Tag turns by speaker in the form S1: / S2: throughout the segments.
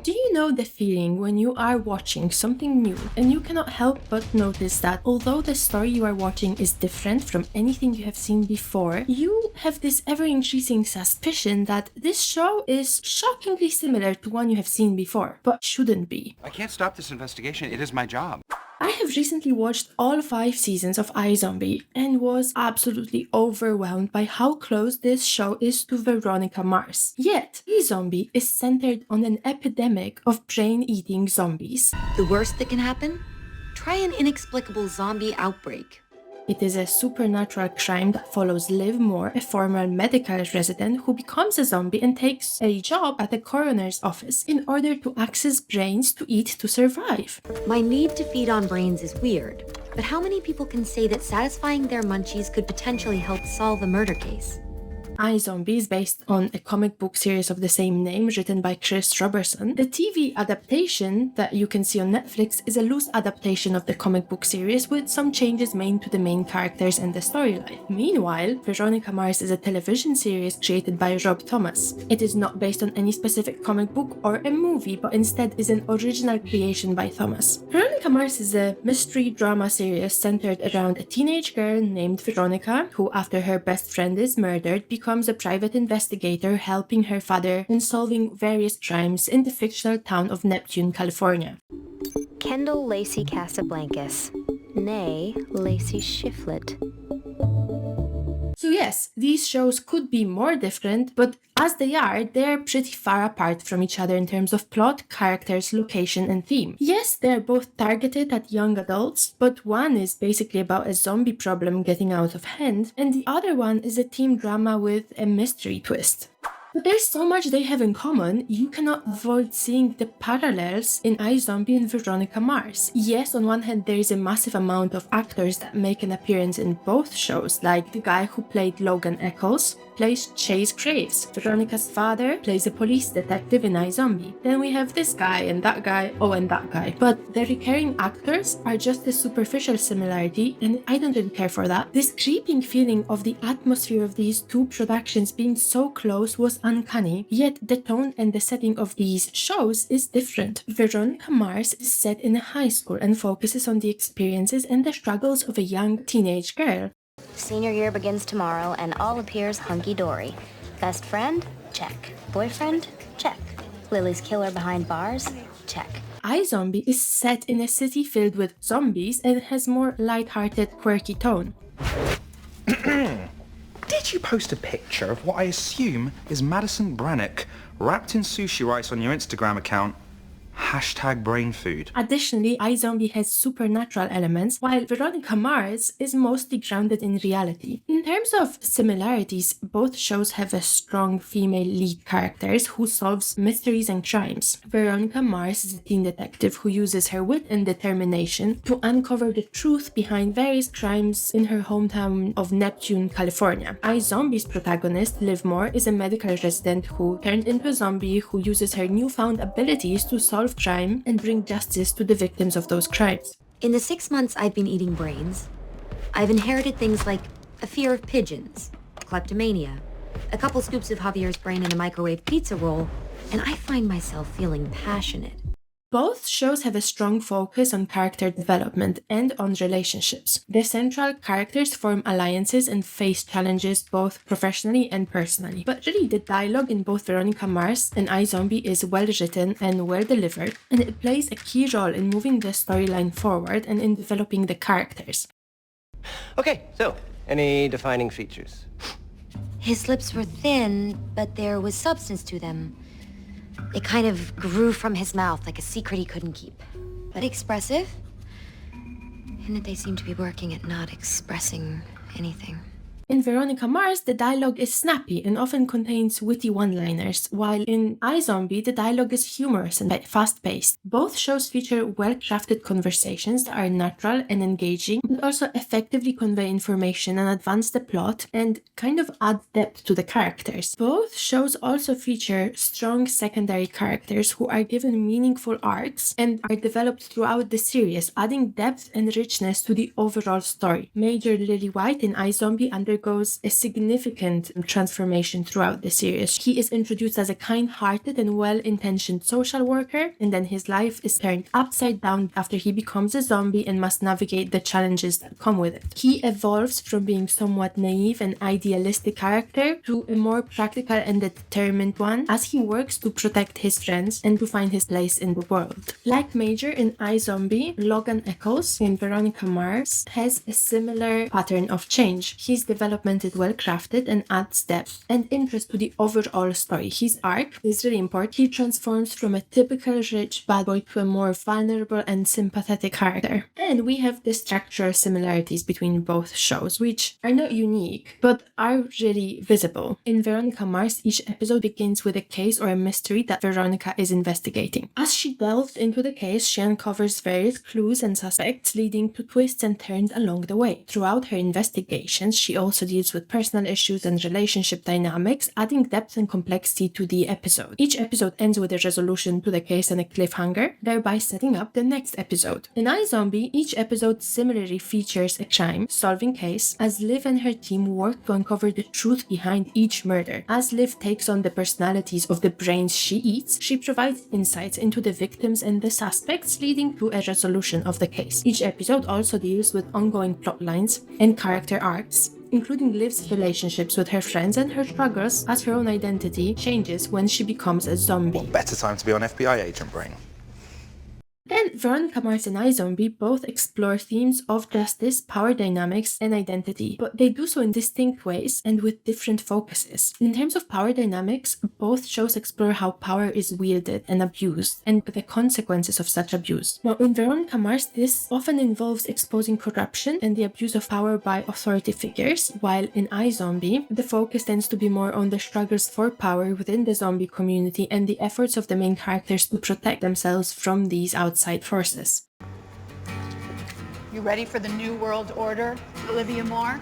S1: Do you know the feeling when you are watching something new and you cannot help but notice that although the story you are watching is different from anything you have seen before, you have this ever-increasing suspicion that this show is shockingly similar to one you have seen before, but shouldn't be.
S2: I can't stop this investigation. It is my job.
S1: I have recently watched all 5 seasons of iZombie and was absolutely overwhelmed by how close this show is to Veronica Mars. Yet, iZombie is centered on an epidemic of brain-eating zombies.
S3: The worst that can happen? Try an inexplicable zombie outbreak.
S1: It is a supernatural crime that follows Liv Moore, a former medical resident who becomes a zombie and takes a job at a coroner's office in order to access brains to eat to survive.
S3: My need to feed on brains is weird, but how many people can say that satisfying their munchies could potentially help solve a murder case?
S1: iZombie is based on a comic book series of the same name written by Chris Robertson. The TV adaptation that you can see on Netflix is a loose adaptation of the comic book series with some changes made to the main characters and the storyline. Meanwhile, Veronica Mars is a television series created by Rob Thomas. It is not based on any specific comic book or a movie, but instead is an original creation by Thomas. Veronica Mars is a mystery drama series centered around a teenage girl named Veronica, who after her best friend is murdered, becomes a private investigator helping her father in solving various crimes in the fictional town of Neptune, California.
S4: Kendall Lacey Casablancas, nay Lacey Shiflett.
S1: So yes, these shows could be more different, but as they are, they're pretty far apart from each other in terms of plot, characters, location, and theme. Yes, they're both targeted at young adults, but one is basically about a zombie problem getting out of hand, and the other one is a teen drama with a mystery twist. But there's so much they have in common, you cannot avoid seeing the parallels in iZombie and Veronica Mars. Yes, on one hand there is a massive amount of actors that make an appearance in both shows, like the guy who played Logan Eccles plays Chase Graves. Veronica's father plays a police detective in iZombie. Then we have this guy and that guy, oh and that guy. But the recurring actors are just a superficial similarity and I don't really care for that. This creeping feeling of the atmosphere of these two productions being so close was uncanny, yet the tone and the setting of these shows is different. Veronica Mars is set in a high school and focuses on the experiences and the struggles of a young teenage girl.
S4: Senior year begins tomorrow and all appears hunky-dory. Best friend? Check. Boyfriend? Check. Lily's killer behind bars? Check.
S1: iZombie is set in a city filled with zombies and has more light-hearted, quirky tone.
S2: Did you post a picture of what I assume is Madison Brannock wrapped in sushi rice on your Instagram account? Hashtag brain food.
S1: Additionally, iZombie has supernatural elements, while Veronica Mars is mostly grounded in reality. In terms of similarities, both shows have a strong female lead characters who solves mysteries and crimes. Veronica Mars is a teen detective who uses her wit and determination to uncover the truth behind various crimes in her hometown of Neptune, California. iZombie's protagonist, Liv Moore, is a medical resident who turned into a zombie who uses her newfound abilities to solve crime and bring justice to the victims of those crimes.
S3: In the 6 months I've been eating brains, I've inherited things like a fear of pigeons, kleptomania, a couple scoops of Javier's brain in a microwave pizza roll, and I find myself feeling passionate.
S1: Both shows have a strong focus on character development and on relationships. The central characters form alliances and face challenges both professionally and personally. But really, the dialogue in both Veronica Mars and iZombie is well written and well delivered, and it plays a key role in moving the storyline forward and in developing the characters.
S5: Okay, so, any defining features?
S3: His lips were thin, but there was substance to them. It kind of grew from his mouth like a secret he couldn't keep. But expressive? And that they seem to be working at not expressing anything.
S1: In Veronica Mars, the dialogue is snappy and often contains witty one-liners, while in iZombie, the dialogue is humorous and fast-paced. Both shows feature well-crafted conversations that are natural and engaging, but also effectively convey information and advance the plot and kind of add depth to the characters. Both shows also feature strong secondary characters who are given meaningful arcs and are developed throughout the series, adding depth and richness to the overall story. Major Lily White in iZombie undergoes undergoes a significant transformation throughout the series. He is introduced as a kind-hearted and well-intentioned social worker, and then his life is turned upside down after he becomes a zombie and must navigate the challenges that come with it. He evolves from being somewhat naive and idealistic character to a more practical and determined one as he works to protect his friends and to find his place in the world. Like Major in iZombie, Logan Eccles in Veronica Mars has a similar pattern of change. His development is well crafted and adds depth and interest to the overall story. His arc is really important. He transforms from a typical rich bad boy to a more vulnerable and sympathetic character. And we have the structural similarities between both shows, which are not unique, but are really visible. In Veronica Mars, each episode begins with a case or a mystery that Veronica is investigating. As she delves into the case, she uncovers various clues and suspects, leading to twists and turns along the way. Throughout her investigations, she also deals with personal issues and relationship dynamics, adding depth and complexity to the episode. Each episode ends with a resolution to the case and a cliffhanger, thereby setting up the next episode. In iZombie, each episode similarly features a crime-solving case as Liv and her team work to uncover the truth behind each murder. As Liv takes on the personalities of the brains she eats, she provides insights into the victims and the suspects, leading to a resolution of the case. Each episode also deals with ongoing plot lines and character arcs, including Liv's relationships with her friends and her struggles as her own identity changes when she becomes a zombie.
S2: What better time to be on FBI agent brain?
S1: Then Veronica Mars and iZombie both explore themes of justice, power dynamics, and identity, but they do so in distinct ways and with different focuses. In terms of power dynamics, both shows explore how power is wielded and abused, and the consequences of such abuse. Now, in Veronica Mars, this often involves exposing corruption and the abuse of power by authority figures, while in iZombie, the focus tends to be more on the struggles for power within the zombie community and the efforts of the main characters to protect themselves from these outside forces.
S6: You ready for the new world order, Olivia Moore?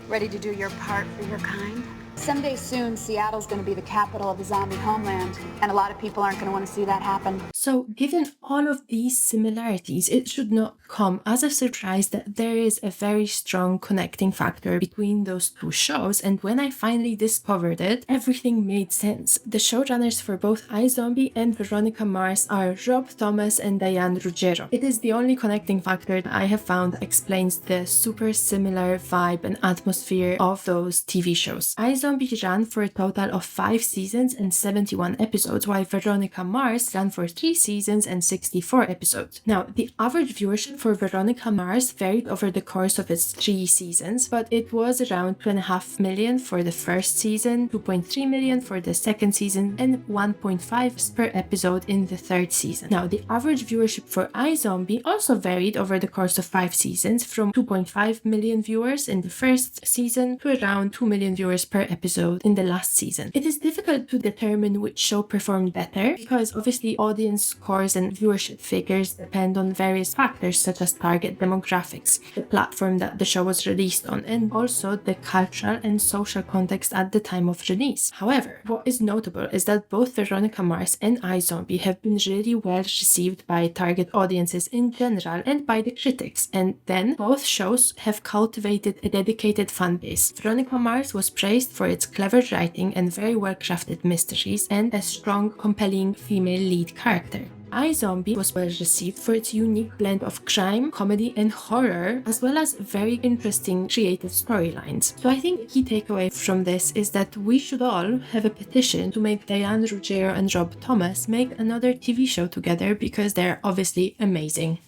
S6: Ready to do your part for your kind? Someday soon, Seattle's going to be the capital of the zombie homeland, and a lot of people aren't going to want to see that happen.
S1: So, given all of these similarities, it should not come as a surprise that there is a very strong connecting factor between those two shows, and when I finally discovered it, everything made sense. The showrunners for both iZombie and Veronica Mars are Rob Thomas and Diane Ruggiero. It is the only connecting factor that I have found that explains the super similar vibe and atmosphere of those TV shows. iZombie ran for a total of 5 seasons and 71 episodes, while Veronica Mars ran for 3 seasons and 64 episodes. Now, the average viewership for Veronica Mars varied over the course of its 3 seasons, but it was around 2.5 million for the first season, 2.3 million for the second season, and 1.5 per episode in the third season. Now, the average viewership for iZombie also varied over the course of 5 seasons, from 2.5 million viewers in the first season to around 2 million viewers per episode in the last season. It is difficult to determine which show performed better because obviously audience scores and viewership figures depend on various factors such as target demographics, the platform that the show was released on, and also the cultural and social context at the time of release. However, what is notable is that both Veronica Mars and iZombie have been really well received by target audiences in general and by the critics, and then both shows have cultivated a dedicated fan base. Veronica Mars was praised for its clever writing and very well-crafted mysteries and a strong, compelling female lead character. iZombie was well received for its unique blend of crime, comedy, and horror, as well as very interesting creative storylines. So I think the key takeaway from this is that we should all have a petition to make Diane Ruggiero and Rob Thomas make another TV show together because they're obviously amazing.